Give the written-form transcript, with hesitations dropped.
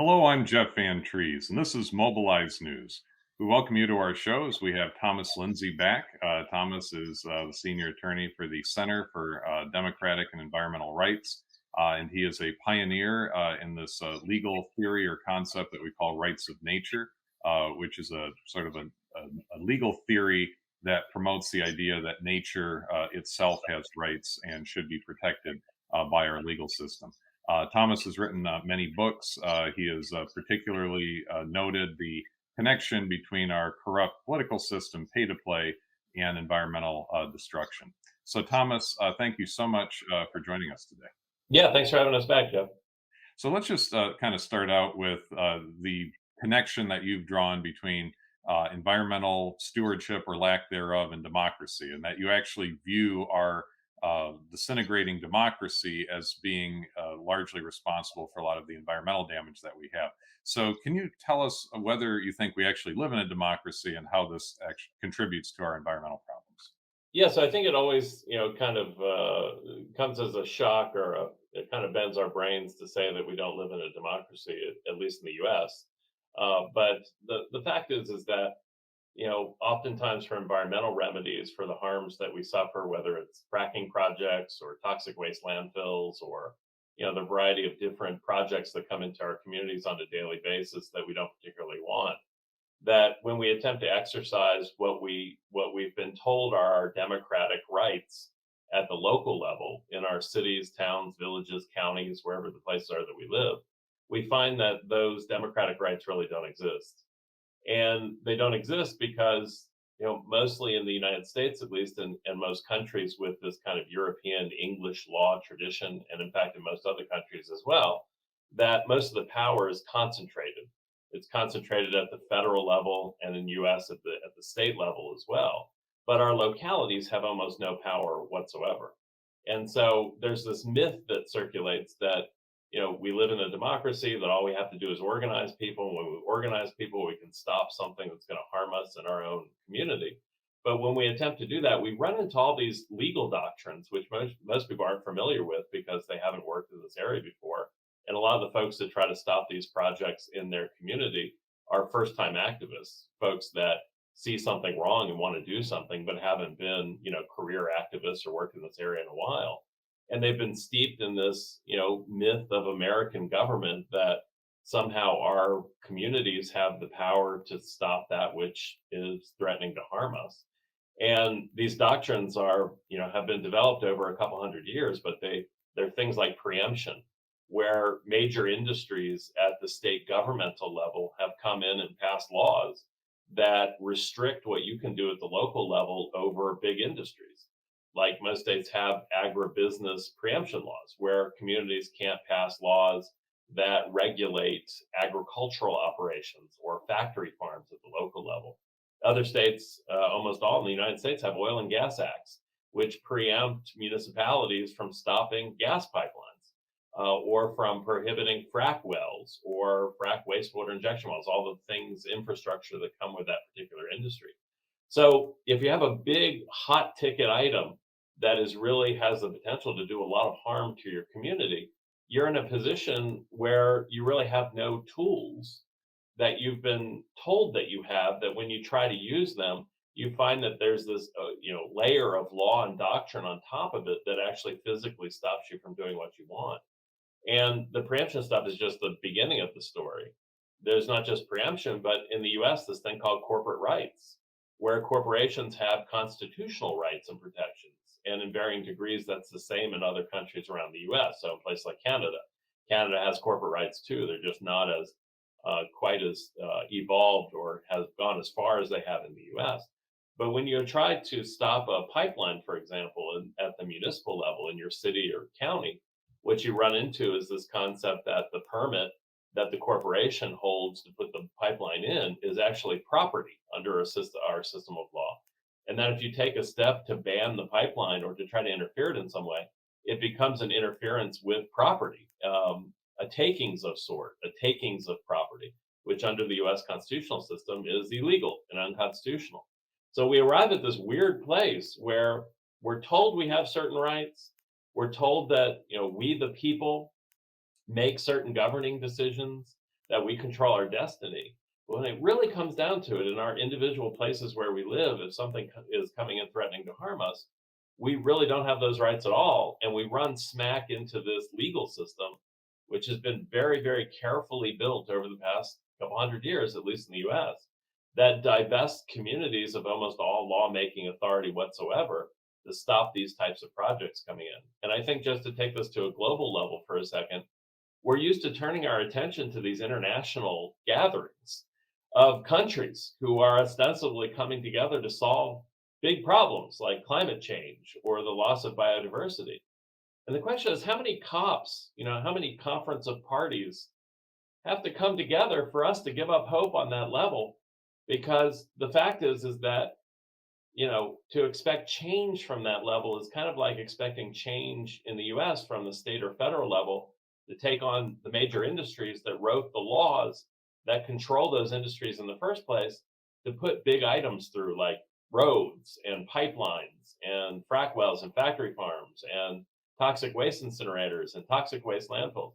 Hello, I'm Jeff Van Treese, and this is Mobilized News. We welcome you to our shows. We have Thomas Linzey back. Thomas is the senior attorney for the Center for Democratic and Environmental Rights, and he is a pioneer in this legal theory or concept that we call rights of nature, which is a sort of a legal theory that promotes the idea that nature itself has rights and should be protected by our legal system. Thomas has written many books. He has particularly noted the connection between our corrupt political system, pay to play, and environmental destruction. So, Thomas, thank you so much for joining us today. Yeah, thanks for having us back, Jeff. So, let's just kind of start out with the connection that you've drawn between environmental stewardship or lack thereof and democracy, and that you actually view our disintegrating democracy as being largely responsible for a lot of the environmental damage that we have. So, can you tell us whether you think we actually live in a democracy and how this actually contributes to our environmental problems? Yeah, so I think it always, kind of comes as a shock or it kind of bends our brains to say that we don't live in a democracy, at least in the U.S. But the fact is that oftentimes for environmental remedies for the harms that we suffer, whether it's fracking projects or toxic waste landfills or the variety of different projects that come into our communities on a daily basis that we don't particularly want, that when we attempt to exercise what we've been told are our democratic rights at the local level in our cities, towns, villages, counties, wherever the places are that we live, we find that those democratic rights really don't exist. And they don't exist because mostly in the United States, at least, and most countries with this kind of European English law tradition, and in fact in most other countries as well, that most of the power is concentrated. It's concentrated at the federal level, and in US at the state level as well. But our localities have almost no power whatsoever. And so there's this myth that circulates that we live in a democracy, that all we have to do is organize people. And when we organize people, we can stop something that's going to harm us in our own community. But when we attempt to do that, we run into all these legal doctrines, which most people aren't familiar with because they haven't worked in this area before. And a lot of the folks that try to stop these projects in their community are first time activists, folks that see something wrong and want to do something, but haven't been, career activists or worked in this area in a while. And they've been steeped in this, myth of American government that somehow our communities have the power to stop that which is threatening to harm us. And these doctrines are, have been developed over a couple hundred years, but they're things like preemption, where major industries at the state governmental level have come in and passed laws that restrict what you can do at the local level over big industries. Like most states have agribusiness preemption laws, where communities can't pass laws that regulate agricultural operations or factory farms at the local level. Other states, almost all in the United States, have oil and gas acts, which preempt municipalities from stopping gas pipelines or from prohibiting frack wells or frack wastewater injection wells, all the things, infrastructure that come with that particular industry. So if you have a big hot ticket item that is really has the potential to do a lot of harm to your community, you're in a position where you really have no tools that you've been told that you have, that when you try to use them, you find that there's this layer of law and doctrine on top of it that actually physically stops you from doing what you want. And the preemption stuff is just the beginning of the story. There's not just preemption, but in the US, this thing called corporate rights, where corporations have constitutional rights and protections. And in varying degrees, that's the same in other countries around the US. So, in places like Canada, Canada has corporate rights too. They're just not as quite as evolved or has gone as far as they have in the US. But when you try to stop a pipeline, for example, at the municipal level in your city or county, what you run into is this concept that the permit that the corporation holds to put the pipeline in is actually property under our system of law. And that if you take a step to ban the pipeline or to try to interfere it in some way, it becomes an interference with property, a takings of sort, a takings of property, which under the US constitutional system is illegal and unconstitutional. So we arrive at this weird place where we're told we have certain rights. We're told that we the people make certain governing decisions, that we control our destiny. But when it really comes down to it, in our individual places where we live, if something is coming and threatening to harm us, we really don't have those rights at all. And we run smack into this legal system, which has been very, very carefully built over the past couple hundred years, at least in the US, that divests communities of almost all lawmaking authority whatsoever to stop these types of projects coming in. And I think just to take this to a global level for a second, we're used to turning our attention to these international gatherings of countries who are ostensibly coming together to solve big problems like climate change or the loss of biodiversity. And the question is, how many cops, how many conference of parties have to come together for us to give up hope on that level? Because the fact is that, to expect change from that level is kind of like expecting change in the US from the state or federal level to take on the major industries that wrote the laws that control those industries in the first place to put big items through, like roads and pipelines and frack wells and factory farms and toxic waste incinerators and toxic waste landfills.